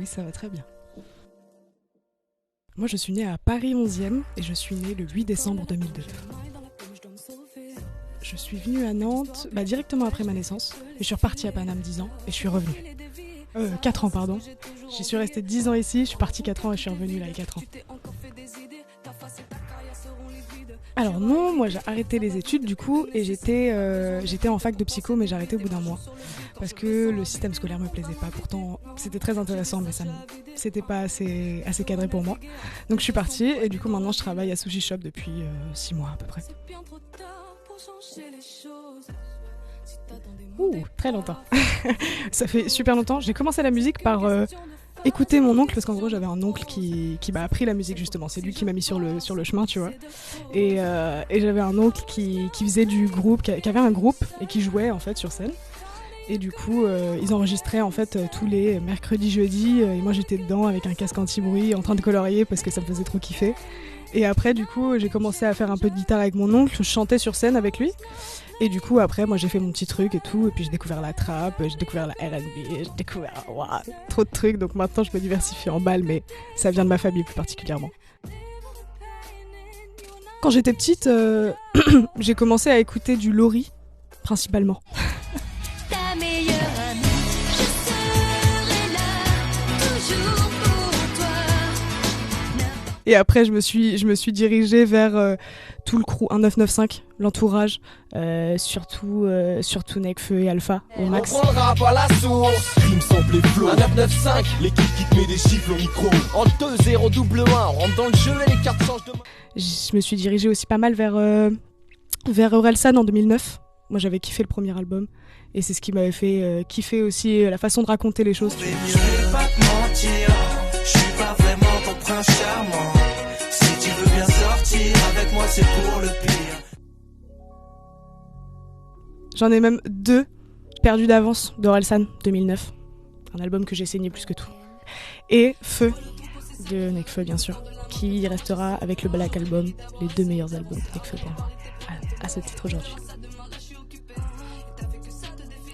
oui, ça va très bien. Moi, je suis née à Paris 11e et je suis née le 8 décembre 2002. Je suis venue à Nantes directement après ma naissance. Et je suis repartie à Paname 10 ans et je suis revenue. 4 ans, pardon. J'y suis restée 10 ans ici, je suis partie 4 ans et je suis revenue là, il y a 4 ans. Alors non, moi j'ai arrêté les études du coup et j'étais en fac de psycho mais j'ai arrêté au bout d'un mois. Parce que le système scolaire me plaisait pas. Pourtant c'était très intéressant mais c'était pas assez cadré pour moi. Donc je suis partie et du coup maintenant je travaille à Sushi Shop depuis 6 mois à peu près. Très longtemps. Ça fait super longtemps. J'ai commencé la musique par écouter mon oncle, parce qu'en gros j'avais un oncle qui m'a appris la musique justement. C'est lui qui m'a mis sur le chemin, tu vois. Et j'avais un oncle qui faisait du groupe, qui avait un groupe et qui jouait en fait sur scène. Et du coup, ils enregistraient en fait tous les mercredis, jeudis. Et moi j'étais dedans avec un casque anti-bruit en train de colorier parce que ça me faisait trop kiffer. Et après, du coup, j'ai commencé à faire un peu de guitare avec mon oncle. Je chantais sur scène avec lui. Et du coup, après, moi, j'ai fait mon petit truc et tout. Et puis, j'ai découvert la trap, j'ai découvert la R&B, j'ai découvert trop de trucs. Donc maintenant, je me diversifie en balle, mais ça vient de ma famille plus particulièrement. Quand j'étais petite, j'ai commencé à écouter du Lori, principalement. Ta meilleure amie, je serai là, toujours pour toi. Et après, je me suis dirigée vers tout le crew 1995, l'entourage, surtout Nekfeu et Alpha au max. On prend le rap à la source, rime sample et flow. 1995, l'équipe qui te met des chiffres au micro. En 2-0-1, on rentre dans le jeu et les cartes changent de main. Je me suis dirigée aussi pas mal vers Orelsan en 2009. Moi j'avais kiffé le premier album et c'est ce qui m'avait fait kiffer aussi la façon de raconter les choses. Je vais pas te mentir, je suis pas vraiment ton prince charmant. Si tu veux bien sortir avec moi, c'est pour le pire. J'en ai même 2 perdus d'avance d'Orelsan 2009. Un album que j'ai saigné plus que tout. Et Feu de Nekfeu bien sûr, qui restera avec le Black Album, les 2 meilleurs albums de Nekfeu pour moi, à ce titre aujourd'hui.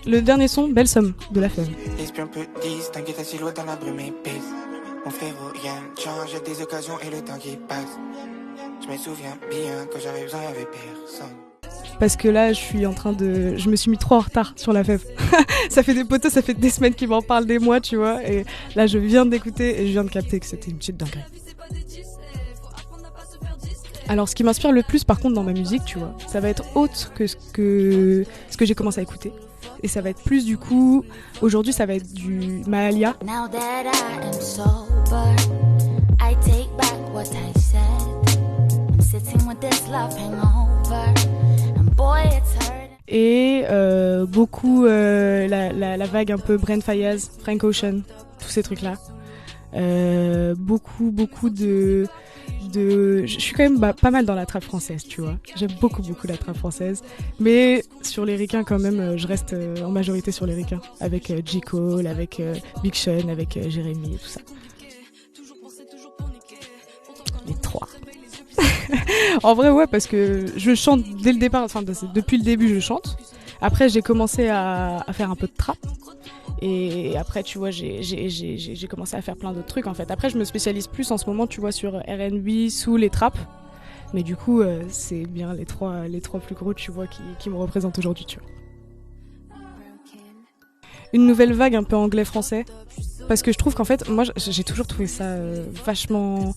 Le dernier son, Belle Somme, de La Fève. Espion peu 10, t'inquiète ta silhouette dans la brume épaisse. Mon frérot, rien ne change, j'ai des occasions et le temps qui passe. Je me souviens bien que j'avais besoin, y'avait personne. Parce que là, je me suis mis trop en retard sur La Fève. Ça fait des semaines qu'ils m'en parlent, des mois, tu vois. Et là, je viens d'écouter et je viens de capter que c'était une petite dinguerie. Alors, ce qui m'inspire le plus, par contre, dans ma musique, tu vois, ça va être autre que ce que j'ai commencé à écouter. Et ça va être plus, du coup, aujourd'hui, ça va être du Mahalia. Et beaucoup la vague un peu Brent Faiyaz, Frank Ocean, tous ces trucs-là. Beaucoup de... Je suis quand même pas mal dans la trap française, tu vois. J'aime beaucoup la trap française. Mais sur les ricains, quand même, je reste en majorité sur les ricains. Avec J. Cole, avec Big Sean, avec Jérémy et tout ça. Les 3. En vrai, ouais, parce que je chante dès le départ, enfin, depuis le début, je chante. Après, j'ai commencé à faire un peu de trap. Et après, tu vois, j'ai commencé à faire plein d'autres trucs, en fait. Après, je me spécialise plus en ce moment, tu vois, sur R&B, soul et trap. Mais du coup, c'est bien les trois plus gros, tu vois, qui me représentent aujourd'hui, tu vois. Une nouvelle vague un peu anglais-français. Parce que je trouve qu'en fait, moi, j'ai toujours trouvé ça vachement...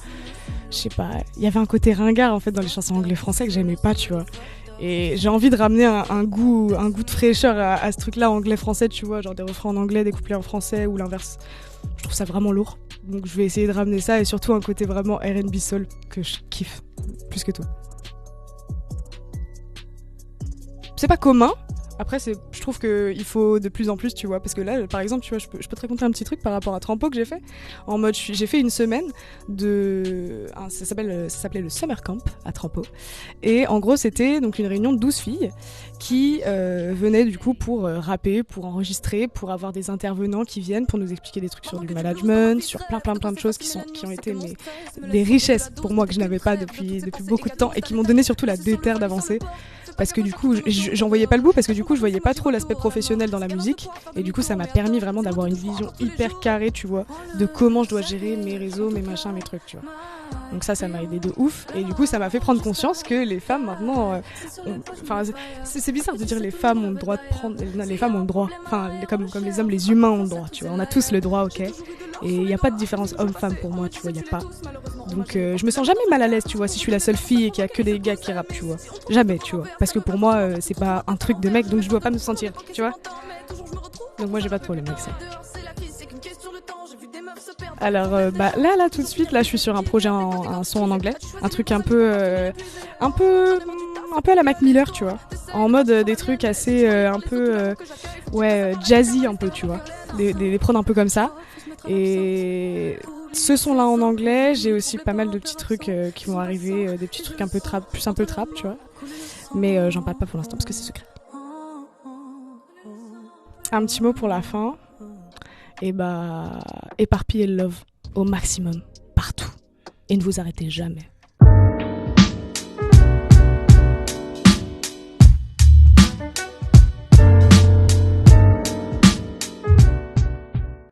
Je sais pas, il y avait un côté ringard, en fait, dans les chansons anglais-français que j'aimais pas, tu vois. Et j'ai envie de ramener un goût de fraîcheur à ce truc-là anglais-français, tu vois, genre des refrains en anglais, des couplets en français ou l'inverse. Je trouve ça vraiment lourd. Donc je vais essayer de ramener ça et surtout un côté vraiment R&B soul que je kiffe plus que tout. C'est pas commun. Après, je trouve qu'il faut de plus en plus, tu vois, parce que là, par exemple, tu vois, je peux te raconter un petit truc par rapport à Trampo que j'ai fait. En mode, j'ai fait une semaine ça s'appelait le Summer Camp à Trampo. Et en gros, c'était donc une réunion de 12 filles qui venaient du coup pour rapper, pour enregistrer, pour avoir des intervenants qui viennent pour nous expliquer des trucs sur du management, sur plein de choses qui ont été des richesses pour moi que je n'avais pas depuis beaucoup de temps et qui m'ont donné surtout la déterre d'avancer. parce que du coup j'en voyais pas le bout, parce que du coup je voyais pas trop l'aspect professionnel dans la musique, et du coup ça m'a permis vraiment d'avoir une vision hyper carrée, tu vois, de comment je dois gérer mes réseaux, mes machins, mes trucs, tu vois. Donc ça m'a aidé de ouf, et du coup ça m'a fait prendre conscience que les femmes maintenant, enfin c'est bizarre de dire les femmes ont le droit de prendre, non, les femmes ont le droit, enfin comme les hommes, les humains ont le droit, tu vois, on a tous le droit, ok, et il y a pas de différence homme-femme pour moi, tu vois, il y a pas. Donc je me sens jamais mal à l'aise, tu vois, si je suis la seule fille et qu'il y a que des gars qui rappent, tu vois, jamais, tu vois, parce que pour moi c'est pas un truc de mec, donc je dois pas me sentir, tu vois. Donc moi j'ai pas de problème avec ça. Alors là tout de suite, là je suis sur un projet, un son en anglais, un truc un peu à la Mac Miller, tu vois, en mode des trucs assez jazzy un peu, tu vois, des prods un peu comme ça. Et ce son-là en anglais, j'ai aussi pas mal de petits trucs qui vont arriver, des petits trucs un peu trap, tu vois. Mais j'en parle pas pour l'instant parce que c'est secret. Un petit mot pour la fin. Et éparpillez le love au maximum, partout. Et ne vous arrêtez jamais.